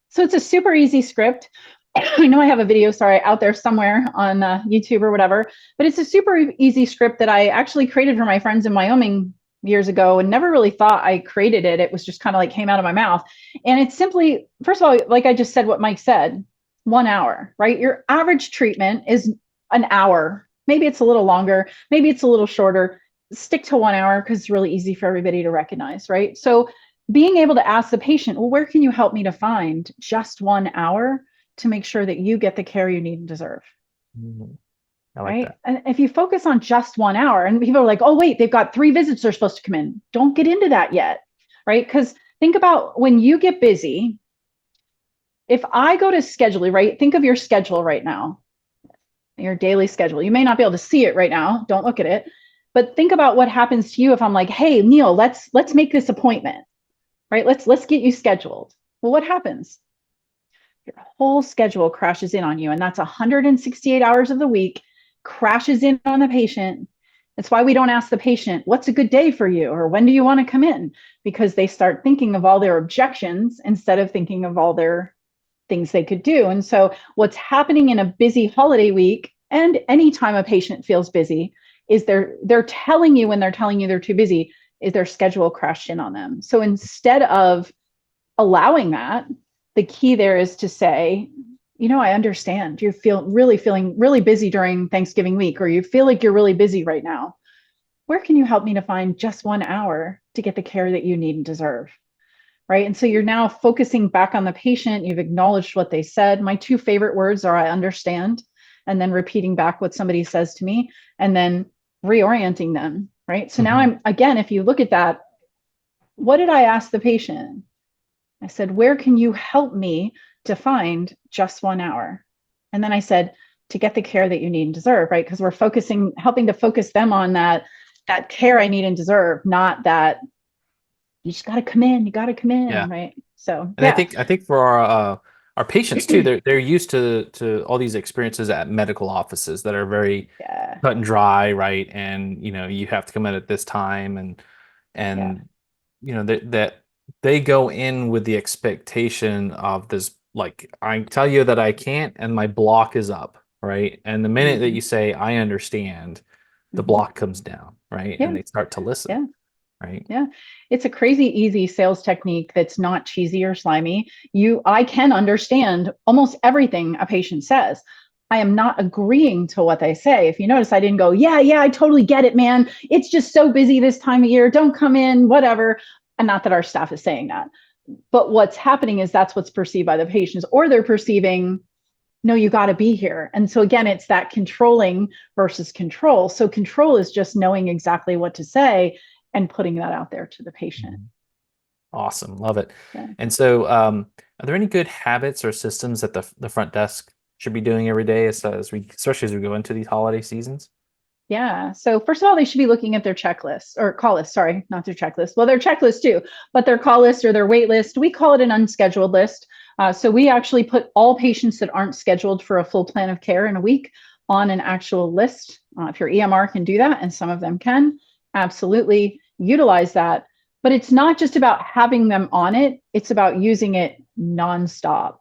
So it's a super easy script. I know I have a video, sorry, out there somewhere on YouTube or whatever, but it's a super easy script that I actually created for my friends in Wyoming years ago and never really thought I created it. It was just kind of like came out of my mouth. And it's simply, first of all, like I just said, what Mike said, 1 hour, right? Your average treatment is an hour. Maybe it's a little longer, maybe it's a little shorter. Stick to 1 hour because it's really easy for everybody to recognize, right? So being able to ask the patient, well, where can you help me to find just 1 hour to make sure that you get the care you need and deserve? Mhm. I like Right. that. And if you focus on just 1 hour and people are like, oh, wait, they've got 3 visits they're supposed to come in. Don't get into that yet. Right. Because think about when you get busy, if I go to schedule, right? Think of your schedule right now, your daily schedule. You may not be able to see it right now. Don't look at it. But think about what happens to you if I'm like, hey, Neil, let's make this appointment. Right. Let's get you scheduled. Well, what happens? Your whole schedule crashes in on you. And that's 168 hours of the week crashes in on the patient. That's why we don't ask the patient, what's a good day for you? Or when do you want to come in? Because they start thinking of all their objections instead of thinking of all their things they could do. And so what's happening in a busy holiday week and anytime a patient feels busy is they're telling you when they're telling you they're too busy, is their schedule crashed in on them. So instead of allowing that, the key there is to say, I understand you feeling really busy during Thanksgiving week, or you feel like you're really busy right now. Where can you help me to find just 1 hour to get the care that you need and deserve? Right. And so you're now focusing back on the patient. You've acknowledged what they said. My two favorite words are I understand, and then repeating back what somebody says to me, and then reorienting them. Right. So now again, if you look at that, what did I ask the patient? I said, where can you help me to find just 1 hour? And then I said, to get the care that you need and deserve, right? Because we're helping to focus them on that care I need and deserve, not that you just got to come in, Yeah. right? So And yeah, I think for our patients too, they're used to all these experiences at medical offices that are very yeah, cut and dry, right? And you have to come in at this time, yeah. and that they go in with the expectation of this, like, I tell you that I can't and my block is up, right? And the minute that Mm-hmm. you say I understand, the Mm-hmm. block comes down, right? And Yeah, they start to listen, yeah. right? Yeah. It's a crazy easy sales technique that's not cheesy or slimy. I can understand almost everything a patient says. I am not agreeing to what they say. If you notice, I didn't go, yeah, I totally get it, man. It's just so busy this time of year. Don't come in, whatever. And not that our staff is saying that. But what's happening is that's what's perceived by the patients, or they're perceiving, no, you got to be here. And so again, it's that controlling versus control. So control is just knowing exactly what to say and putting that out there to the patient. Mhm. Awesome. Love it. Yeah. And so, are there any good habits or systems that the front desk should be doing every day especially as we go into these holiday seasons? Yeah. So first of all, they should be looking at their checklist or call list. Sorry, not their checklist. Well, their checklist too, but their call list or their wait list. We call it an unscheduled list. So we actually put all patients that aren't scheduled for a full plan of care in a week on an actual list. If your EMR can do that, and some of them can, absolutely utilize that. But it's not just about having them on it, it's about using it nonstop,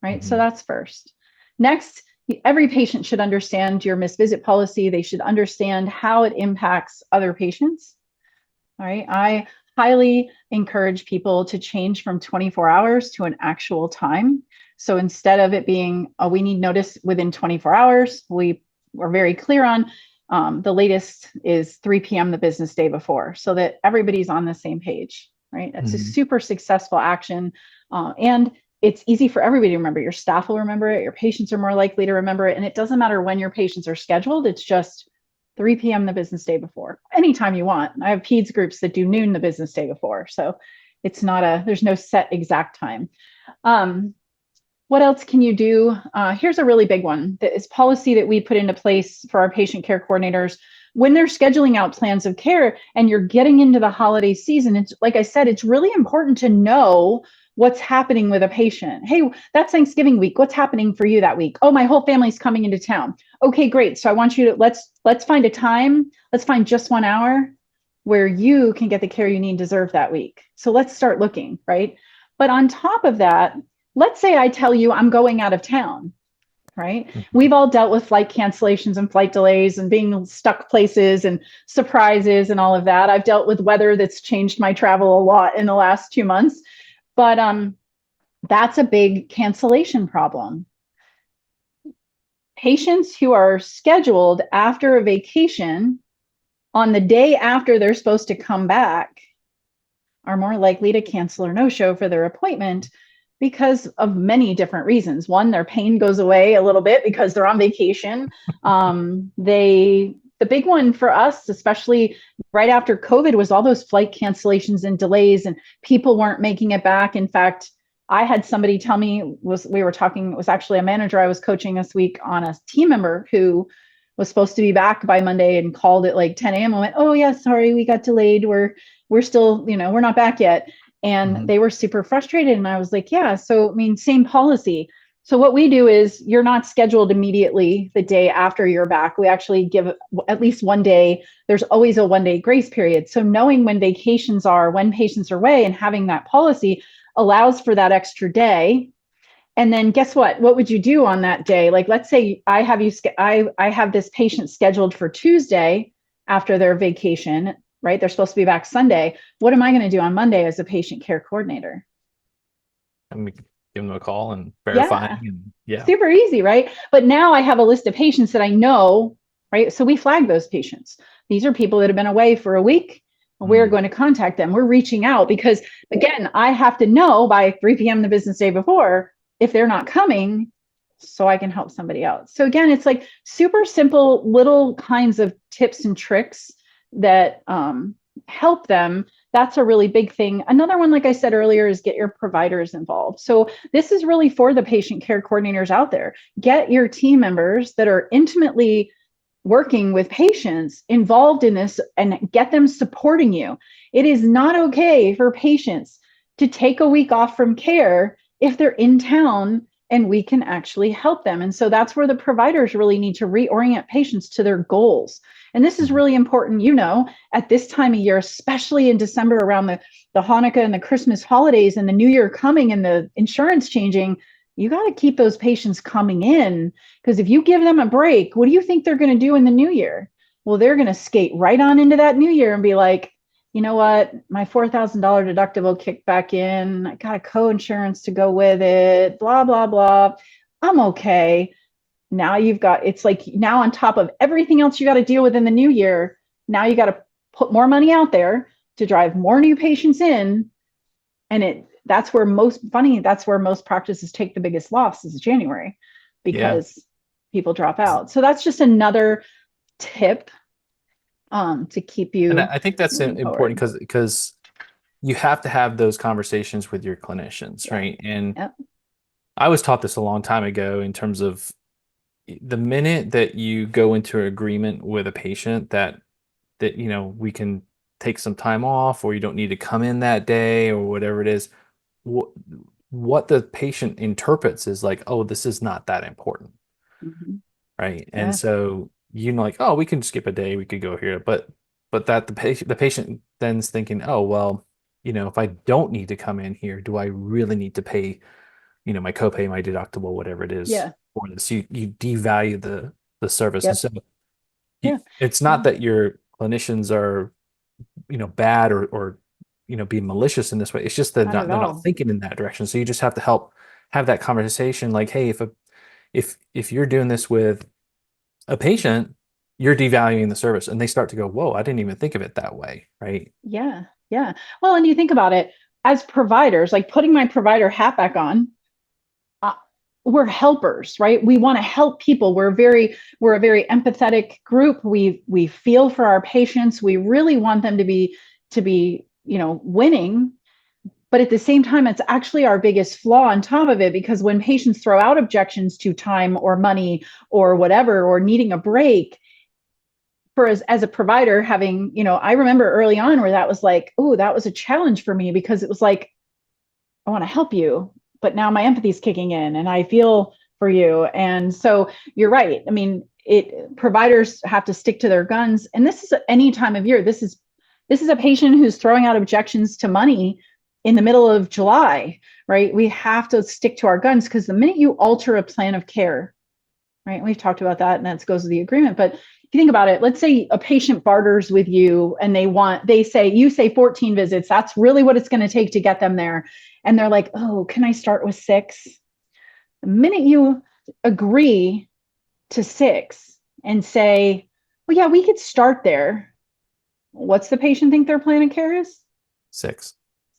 right? So Mhm. that's first. Next, every patient should understand your missed visit policy. They should understand how it impacts other patients. All right. I highly encourage people to change from 24 hours to an actual time. So instead of it being, oh, we need notice within 24 hours, we were very clear on the latest is 3 p.m. the business day before, so that everybody's on the same page, right? That's a Mhm. super successful action. And it's easy for everybody to remember. Your staff will remember it. Your patients are more likely to remember it. And it doesn't matter when your patients are scheduled. It's just 3 p.m. the business day before, anytime you want. I have peds groups that do noon the business day before. So there's no set exact time. Um, what else can you do? Here's a really big one. That is policy that we put into place for our patient care coordinators. When they're scheduling out plans of care and you're getting into the holiday season, it's like I said, it's really important to know what's happening with a patient. Hey, that's Thanksgiving week. What's happening for you that week? Oh, my whole family's coming into town. Okay, great. So I want you to let's find a time. Let's find just 1 hour where you can get the care you need and deserve that week. So let's start looking, right? But on top of that, let's say I tell you I'm going out of town, right? Mhm. We've all dealt with flight cancellations and flight delays and being stuck places and surprises and all of that. I've dealt with weather that's changed my travel a lot in the last 2 months, but that's a big cancellation problem. Patients who are scheduled after a vacation on the day after they're supposed to come back are more likely to cancel or no show for their appointment because of many different reasons. One, their pain goes away a little bit because they're on vacation. The big one for us, especially right after COVID, was all those flight cancellations and delays, and people weren't making it back. In fact, I had somebody tell me, we were talking, it was actually a manager I was coaching this week on a team member who was supposed to be back by Monday and called at like 10 a.m. and went, oh yeah, sorry, we got delayed. We're still, we're not back yet. And they were super frustrated. And I was like, yeah, so I mean, same policy. So what we do is you're not scheduled immediately the day after you're back. We actually give at least 1 day. There's always a 1 day grace period. So knowing when vacations are, when patients are away, and having that policy allows for that extra day. And then guess what? What would you do on that day? Like, let's say I have this patient scheduled for Tuesday after their vacation, right? They're supposed to be back Sunday. What am I going to do on Monday as a patient care coordinator? And we give them a call and verifying. Yeah. And yeah. Super easy, right? But now I have a list of patients that I know, right? So we flag those patients. These are people that have been away for a week. We're going to contact them. We're reaching out because, again, I have to know by 3 p.m. the business day before if they're not coming, so I can help somebody else. So again, it's like super simple little kinds of tips and tricks that help them. That's a really big thing. Another one, like I said earlier, is get your providers involved. So this is really for the patient care coordinators out there. Get your team members that are intimately working with patients involved in this and get them supporting you. It is not okay for patients to take a week off from care if they're in town and we can actually help them. And so that's where the providers really need to reorient patients to their goals. And this is really important, at this time of year, especially in December around the Hanukkah and the Christmas holidays and the New Year coming and the insurance changing. You got to keep those patients coming in, because if you give them a break, what do you think they're going to do in the new year? Well, they're going to skate right on into that new year and be like, you know what, my $4,000 deductible kicked back in. I got a co-insurance to go with it, blah, blah, blah. I'm okay. Now it's like now on top of everything else you got to deal with in the new year, now you got to put more money out there to drive more new patients in. And that's where most practices take the biggest loss is January, because people drop out. So that's just another tip to keep you. And I think that's important because you have to have those conversations with your clinicians, right? And I was taught this a long time ago in terms of the minute that you go into an agreement with a patient that we can take some time off, or you don't need to come in that day, or whatever it is, what the patient interprets is like, oh, this is not that important, right? And so like, oh, we can skip a day, we could go here, but that the patient then's thinking, oh, well, if I don't need to come in here, do I really need to pay my copay, my deductible, whatever it is for this? You devalue the service. And so it's not that your clinicians are bad or being malicious in this way. It's just that they're not thinking in that direction. So you just have to help have that conversation, like, hey, if you're doing this with a patient, you're devaluing the service. And they start to go, whoa, I didn't even think of it that way, right? Yeah. Well, and you think about it as providers, like putting my provider hat back on, we're helpers, right? We want to help people. We're a very empathetic group. We feel for our patients. We really want them to be winning. But at the same time, it's actually our biggest flaw on top of it, because when patients throw out objections to time or money or whatever, or needing a break, as a provider having, I remember early on where that was like, oh, that was a challenge for me, because it was like, I want to help you, but now my empathy is kicking in and I feel for you. And so you're right. I mean, providers have to stick to their guns. And this is any time of year. This is a patient who's throwing out objections to money. in the middle of July, right? We have to stick to our guns, because the minute you alter a plan of care, right? We've talked about that, and that goes with the agreement. But if you think about it, let's say a patient barters with you and you say 14 visits. That's really what it's going to take to get them there. And they're like, oh, can I start with 6? The minute you agree to 6 and say, well, yeah, we could start there. What's the patient think their plan of care is? 6.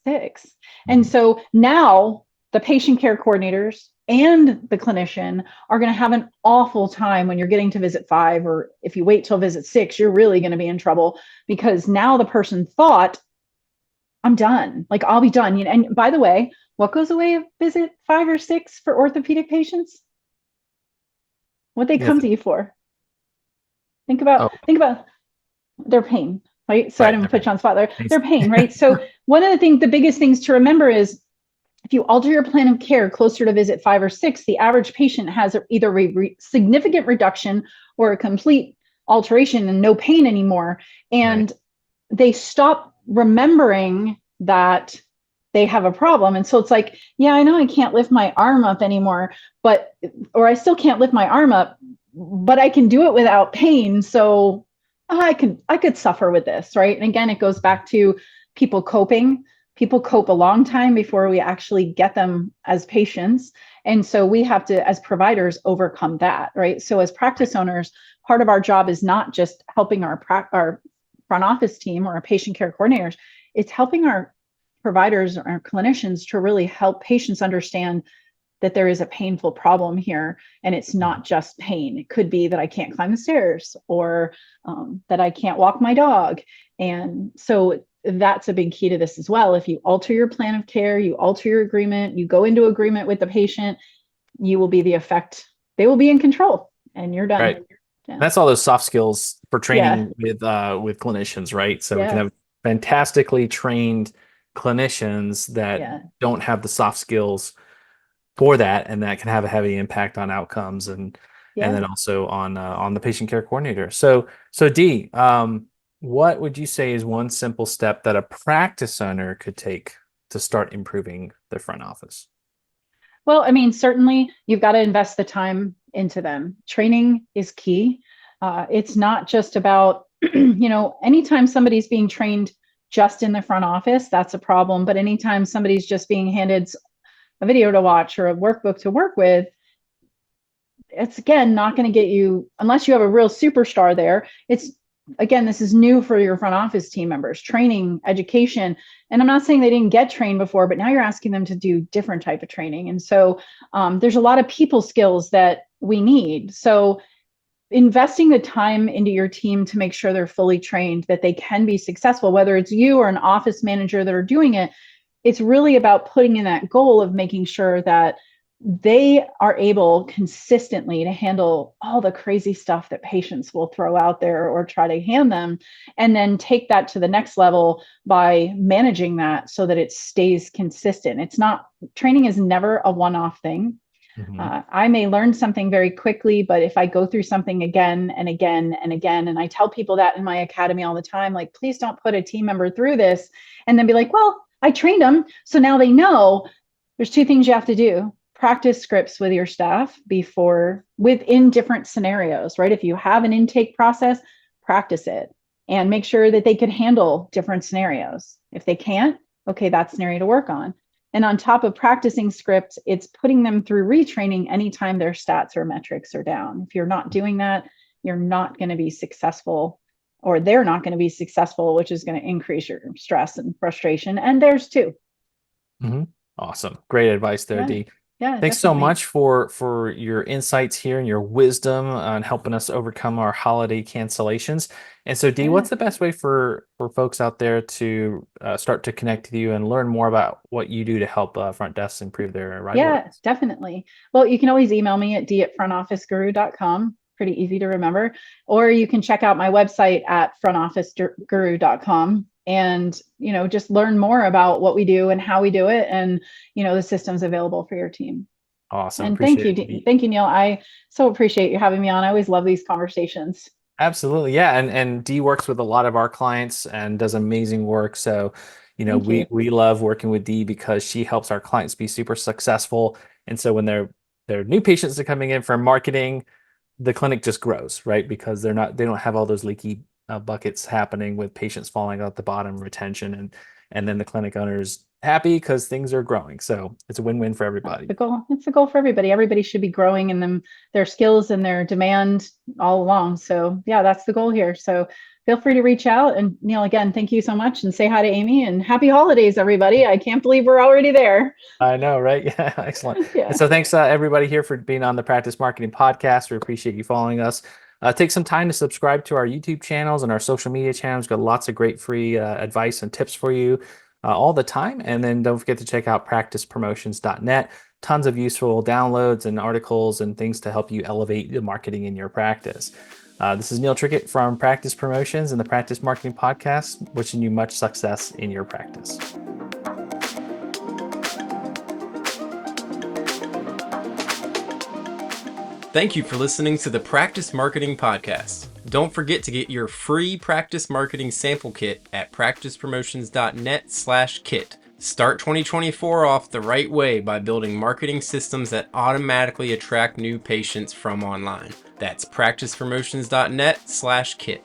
6. And so now the patient care coordinators and the clinician are going to have an awful time when you're getting to visit 5, or if you wait till visit 6, you're really going to be in trouble, because now the person thought, I'm done. Like, I'll be done. And by the way, what goes away at visit 5 or 6 for orthopedic patients? What they come to you for? Think about their pain, right? So I didn't put you on the spot there. Their pain, right? So one of the biggest things to remember is, if you alter your plan of care closer to visit 5 or 6, the average patient has either a significant reduction or a complete alteration and no pain anymore. And they stop remembering that they have a problem. And so it's like, yeah, I know I can't lift my arm up anymore, or I still can't lift my arm up, but I can do it without pain. So I could suffer with this, right? And again, it goes back to people coping. People cope a long time before we actually get them as patients. And so we have to, as providers, overcome that, right? So as practice owners, part of our job is not just helping our front office team or our patient care coordinators. It's helping our providers or our clinicians to really help patients understand that there is a painful problem here, and it's not just pain. It could be that I can't climb the stairs, or that I can't walk my dog. And so that's a big key to this as well. If you alter your plan of care, you alter your agreement, you go into agreement with the patient, you will be they will be in control, and you're done. Right. Yeah. That's all those soft skills for training with clinicians, right? So we can have fantastically trained clinicians that don't have the soft skills for that, and that can have a heavy impact on outcomes and then also on the patient care coordinator. So Dee, what would you say is one simple step that a practice owner could take to start improving their front office? Well, I mean, certainly you've got to invest the time into them. Training is key. It's not just about, anytime somebody's being trained just in the front office, that's a problem. But anytime somebody's just being handed a video to watch or a workbook to work with, it's again not going to get you, unless you have a real superstar there. This is new for your front office team members, training, education. And I'm not saying they didn't get trained before, but now you're asking them to do different type of training. And so there's a lot of people skills that we need. So investing the time into your team to make sure they're fully trained, that they can be successful, whether it's you or an office manager that are doing it, it's really about putting in that goal of making sure that they are able consistently to handle all the crazy stuff that patients will throw out there or try to hand them, and then take that to the next level by managing that so that it stays consistent. Training is never a one-off thing. Mm-hmm. I may learn something very quickly, but if I go through something again and again and again, and I tell people that in my academy all the time, like, please don't put a team member through this and then be like, well, I trained them, so now they know. There's 2 things you have to do. Practice scripts with your staff within different scenarios, right? If you have an intake process, practice it and make sure that they can handle different scenarios. If they can't, okay, that's an area to work on. And on top of practicing scripts, it's putting them through retraining anytime their stats or metrics are down. If you're not doing that, you're not going to be successful, or they're not going to be successful, which is going to increase your stress and frustration. And theirs too. Mm-hmm. Awesome. Great advice there, Dee. Yeah, thanks so much for your insights here and your wisdom on helping us overcome our holiday cancellations. And so, Dee, what's the best way for folks out there to start to connect with you and learn more about what you do to help front desks improve their arrival rates? Definitely. Well, you can always email me at d@frontofficeguru.com. Pretty easy to remember. Or you can check out my website at frontofficeguru.com. And, just learn more about what we do and how we do it, and, the systems available for your team. Awesome. And thank you. Thank you, Neil. I so appreciate you having me on. I always love these conversations. Absolutely. Yeah. And Dee works with a lot of our clients and does amazing work. So, Thank you. we love working with Dee because she helps our clients be super successful. And so when they're new patients are coming in for marketing, the clinic just grows, right? Because they don't have all those leaky buckets happening with patients falling out the bottom, retention, and then the clinic owner's happy because things are growing. So it's a win-win for That's everybody. the goal. It's the goal for everybody. Everybody should be growing in their skills and their demand all along. So yeah, that's the goal here. So feel free to reach out. And Neil, again, thank you so much, and say hi to Amy, and happy holidays, everybody. I can't believe we're already there. I know, right? Yeah, excellent. Yeah. And so thanks everybody here for being on the Practice Marketing Podcast. We appreciate you following us. Take some time to subscribe to our YouTube channels and our social media channels. Got lots of great free advice and tips for you all the time. And then don't forget to check out practicepromotions.net. Tons of useful downloads and articles and things to help you elevate the marketing in your practice. This is Neil Trickett from Practice Promotions and the Practice Marketing Podcast, wishing you much success in your practice. Thank you for listening to the Practice Marketing Podcast. Don't forget to get your free practice marketing sample kit at practicepromotions.net/kit. Start 2024 off the right way by building marketing systems that automatically attract new patients from online. That's practicepromotions.net/kit.